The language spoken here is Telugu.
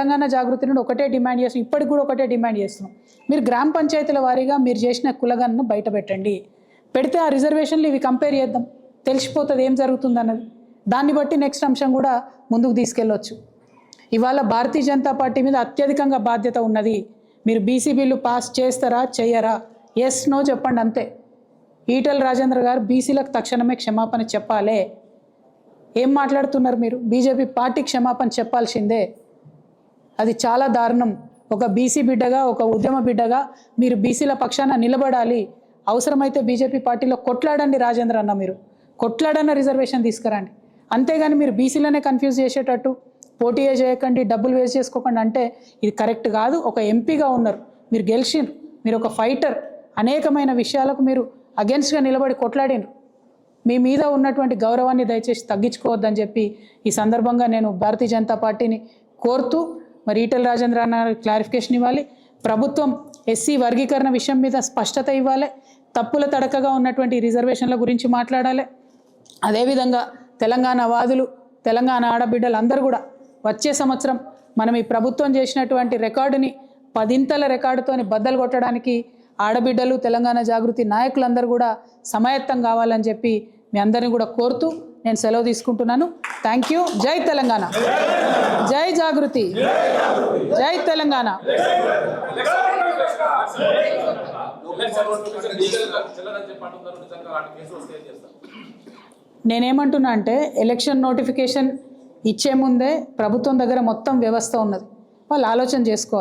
తెలంగాణ జాగృతి నుండి ఒకటే డిమాండ్ చేస్తున్నాం, ఇప్పటికి కూడా ఒకటే డిమాండ్ చేస్తున్నాం. మీరు గ్రామ పంచాయతీల వారీగా మీరు చేసిన కులగణను బయట పెట్టండి. పెడితే ఆ రిజర్వేషన్లు ఇవి కంపేర్ చేద్దాం, తెలిసిపోతుంది ఏం జరుగుతుందన్నది. దాన్ని బట్టి నెక్స్ట్ అంశం కూడా ముందుకు తీసుకెళ్ళవచ్చు. ఇవాళ భారతీయ జనతా పార్టీ మీద అత్యధికంగా బాధ్యత ఉన్నది. మీరు బీసీ బిల్లు పాస్ చేస్తారా చేయరా, ఎస్ నో చెప్పండి అంతే. ఈటెల రాజేంద్ర గారు బీసీలకు తక్షణమే క్షమాపణ చెప్పాలే. ఏం మాట్లాడుతున్నారు మీరు? బీజేపీ పార్టీ క్షమాపణ చెప్పాల్సిందే. అది చాలా దారుణం. ఒక బీసీ బిడ్డగా, ఒక ఉద్యమ బిడ్డగా మీరు బీసీల పక్షాన నిలబడాలి. అవసరమైతే బీజేపీ పార్టీలో కొట్లాడండి రాజేంద్ర అన్న, మీరు కొట్లాడన్న రిజర్వేషన్ తీసుకురండి. అంతేగాని మీరు బీసీలనే కన్ఫ్యూజ్ చేసేటట్టు పోటీ చేయకండి, డబ్బులు వేస్ట్ చేసుకోకండి అంటే ఇది కరెక్ట్ కాదు. ఒక ఎంపీగా ఉన్నారు, మీరు గెలిచిండ్రు, మీరు ఒక ఫైటర్, అనేకమైన విషయాలకు మీరు అగెన్స్ట్గా నిలబడి కొట్లాడినరు. మీ మీద ఉన్నటువంటి గౌరవాన్ని దయచేసి తగ్గించుకోవద్దని చెప్పి ఈ సందర్భంగా నేను భారతీయ జనతా పార్టీని కోరుతూ, మరి ఈటెల రాజేంద్ర అన్న క్లారిఫికేషన్ ఇవ్వాలి. ప్రభుత్వం ఎస్సీ వర్గీకరణ విషయం మీద స్పష్టత ఇవ్వాలి. తప్పుల తడకగా ఉన్నటువంటి రిజర్వేషన్ల గురించి మాట్లాడాలి. అదేవిధంగా తెలంగాణ వాదులు, తెలంగాణ ఆడబిడ్డలు అందరూ కూడా వచ్చే సంవత్సరం మనం ఈ ప్రభుత్వం చేసినటువంటి రికార్డుని 10 రికార్డుతోని బద్దలు కొట్టడానికి ఆడబిడ్డలు, తెలంగాణ జాగృతి నాయకులందరూ కూడా సమాయత్తం కావాలని చెప్పి మీ అందరినీ కూడా కోరుతూ నేను సెలవు తీసుకుంటున్నాను. Thank you. జై తెలంగాణ, జై జాగృతి, జై తెలంగాణ. నేనేమంటున్నా అంటే ఎలక్షన్ నోటిఫికేషన్ ఇచ్చే ముందే ప్రభుత్వం దగ్గర మొత్తం వ్యవస్థ ఉన్నది, వాళ్ళు ఆలోచన చేసుకోవాలి.